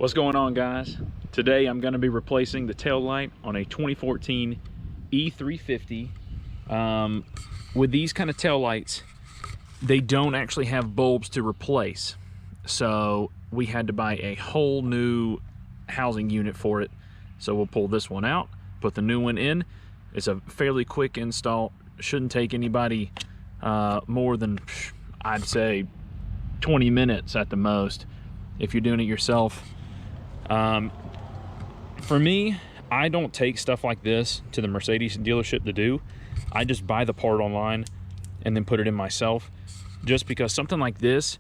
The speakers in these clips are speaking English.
What's going on, guys? Today I'm going to be replacing the tail light on a 2014 E350. With these kind of tail lights, they don't actually have bulbs to replace, so we had to buy a whole new housing unit for it. So we'll pull this one out, put the new one in. It's a fairly quick install. Shouldn't take anybody more than, I'd say, 20 minutes at the most if you're doing it yourself. For me, I don't take stuff like this to the Mercedes dealership to do. I just buy the part online and then put it in myself, just because something like this,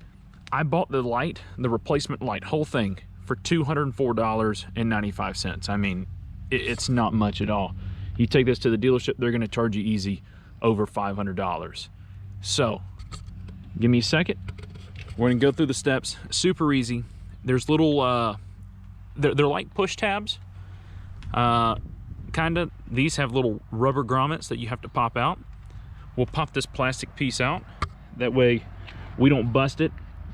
I bought the light, the replacement light, whole thing, for $204.95. I mean, it's not much at all. You take this to the dealership, they're going to charge you easy over $500. So give me a second. We're going to go through the steps. Super easy. There's little they're like push tabs, kind of. These have little rubber grommets that you have to pop out. We'll pop this plastic piece out, that way we don't bust it.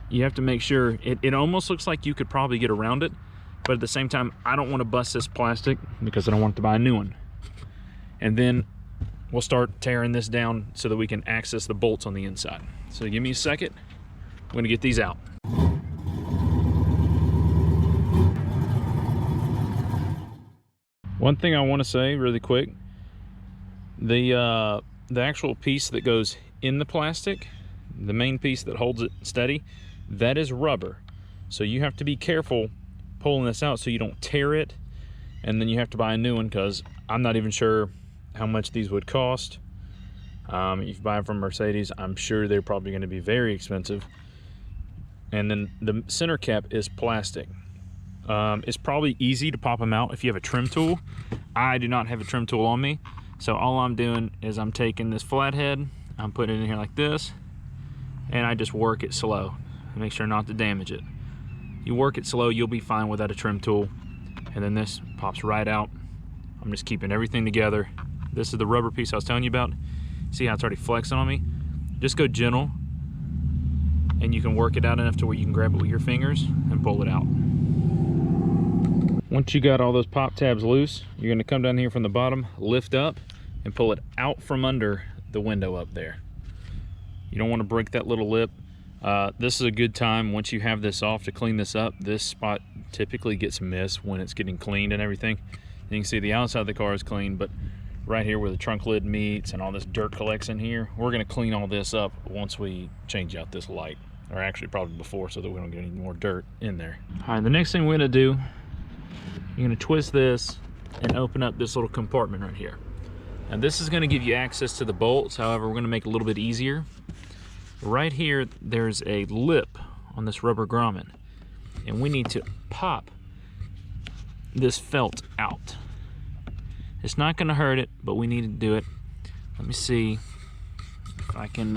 You have to make sure it almost looks like you could probably get around it, but at the same time, I don't want to bust this plastic because I don't want to buy a new one. And then we'll start tearing this down so that we can access the bolts on the inside. So give me a second. I'm going to get these out. One thing I want to say really quick, the actual piece that goes in the plastic, the main piece that holds it steady, that is rubber. So you have to be careful pulling this out so you don't tear it, and then you have to buy a new one, because I'm not even sure how much these would cost. If you buy them from Mercedes, I'm sure they're probably going to be very expensive. And then the center cap is plastic. It's probably easy to pop them out if you have a trim tool. I do not have a trim tool on me, so all I'm doing is I'm taking this flathead, I'm putting it in here like this, and I just work it slow to make sure not to damage it. You work it slow, you'll be fine without a trim tool. And then this pops right out. I'm just keeping everything together. This is the rubber piece I was telling you about. See how it's already flexing on me? Just go gentle, and you can work it out enough to where you can grab it with your fingers and pull it out. Once you got all those pop tabs loose, you're going to come down here from the bottom, lift up, and pull it out from under the window up there. You don't want to break that little lip. This is a good time, once you have this off, to clean this up. This spot typically gets missed when it's getting cleaned and everything. You can see the outside of the car is clean, but right here where the trunk lid meets and all this dirt collects in here, we're going to clean all this up once we change out this light, or actually probably before, so that we don't get any more dirt in there. All right, the next thing we're going to do, you're going to twist this and open up this little compartment right here. And this is going to give you access to the bolts. However, we're going to make it a little bit easier. Right here, there's a lip on this rubber grommet, and we need to pop this felt out. It's not going to hurt it, but we need to do it. Let me see if I can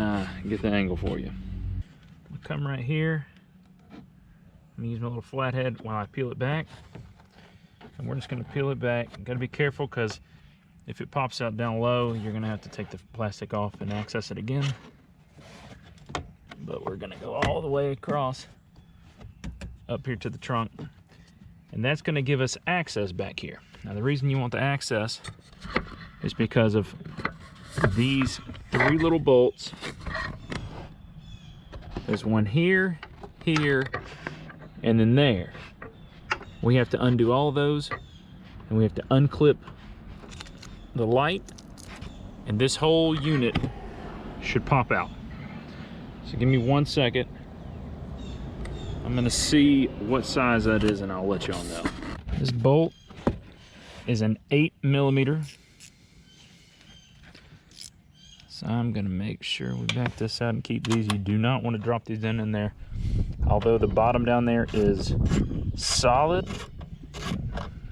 get the angle for you. I'll come right here. I'm going to use my little flathead while I peel it back. And we're just going to peel it back. You got to be careful, because if it pops out down low, you're going to have to take the plastic off and access it again. But we're going to go all the way across up here to the trunk, and that's going to give us access back here. Now, the reason you want the access is because of these three little bolts. There's one here, here, and then there. We have to undo all those, and we have to unclip the light, and this whole unit should pop out. So give me 1 second. I'm gonna see what size that is, and I'll let y'all know. This bolt is an 8mm. So I'm gonna make sure we back this out and keep these. You do not want to drop these in there. Although the bottom down there is solid,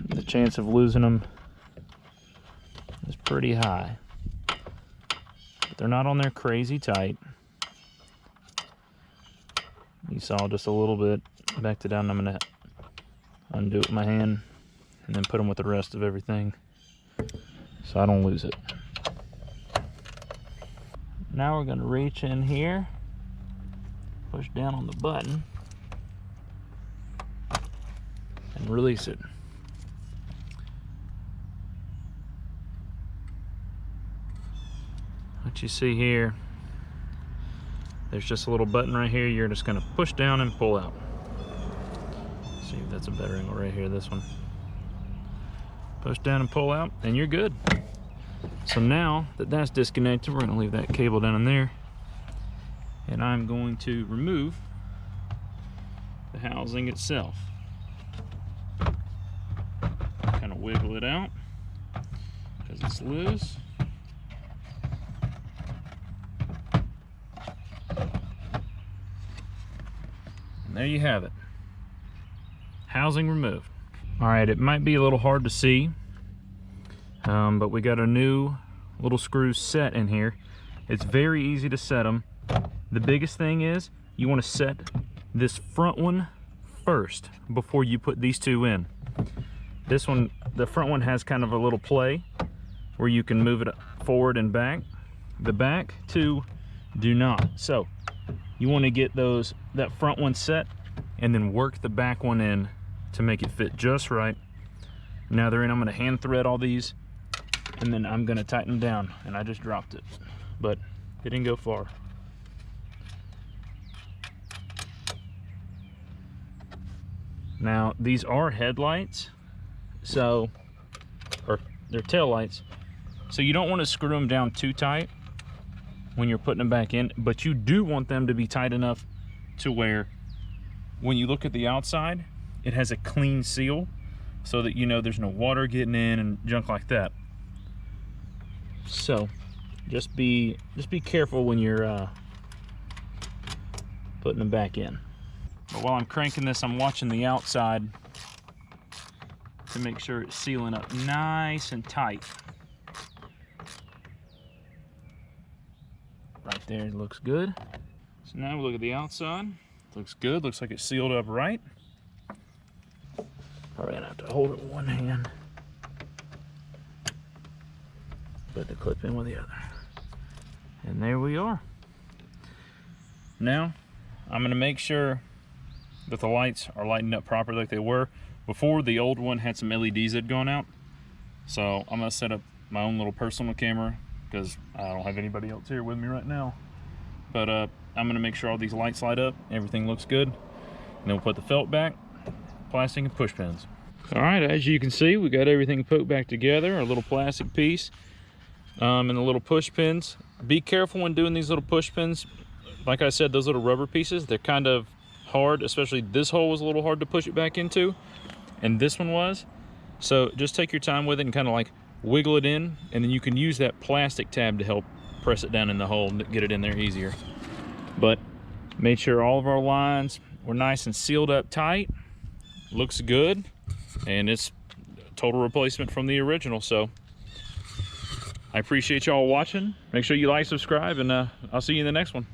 the chance of losing them is pretty high. But they're not on there crazy tight. You saw just a little bit. Backed it down, and I'm gonna undo it with my hand and then put them with the rest of everything so I don't lose it. Now we're gonna reach in here, push down on the button, and release it. What you see here, there's just a little button right here. You're just gonna push down and pull out. See if that's a better angle right here, this one. Push down and pull out, and you're good. So now that that's disconnected, we're gonna leave that cable down in there, and I'm going to remove the housing itself. Kind of wiggle it out because it's loose. And there you have it. Housing removed. All right, it might be a little hard to see, but we got a new little screw set in here. It's very easy to set them. The biggest thing is you want to set this front one first before you put these two in. This one, the front one has kind of a little play where you can move it forward and back. The back two do not. So you want to get that front one set and then work the back one in to make it fit just right. Now they're in. I'm going to hand thread all these, and then I'm going to tighten them down. And I just dropped it, but it didn't go far. Now these are headlights, or they're tail lights, so you don't want to screw them down too tight when you're putting them back in, but you do want them to be tight enough to where when you look at the outside, it has a clean seal so that you know there's no water getting in and junk like that. So just be careful when you're putting them back in. But while I'm cranking this, I'm watching the outside to make sure it's sealing up nice and tight. Right there, it looks good. So now we look at the outside. Looks good, looks like it's sealed up right. Probably gonna have to hold it with one hand. Put the clip in with the other. And there we are. Now, I'm gonna make sure that the lights are lighting up properly like they were. Before, the old one had some LEDs that had gone out. So I'm gonna set up my own little personal camera because I don't have anybody else here with me right now. But I'm gonna make sure all these lights light up, everything looks good. And then we'll put the felt back, plastic, and push pins. All right, as you can see, we got everything put back together, our little plastic piece, and the little push pins. Be careful when doing these little push pins. Like I said, those little rubber pieces, they're kind of hard, especially this hole was a little hard to push it back into, and this one was. So just take your time with it and kind of like wiggle it in, and then you can use that plastic tab to help press it down in the hole and get it in there easier. But made sure all of our lines were nice and sealed up tight. Looks good, and it's a total replacement from the original. So I appreciate y'all watching. Make sure you like, subscribe, and I'll see you in the next one.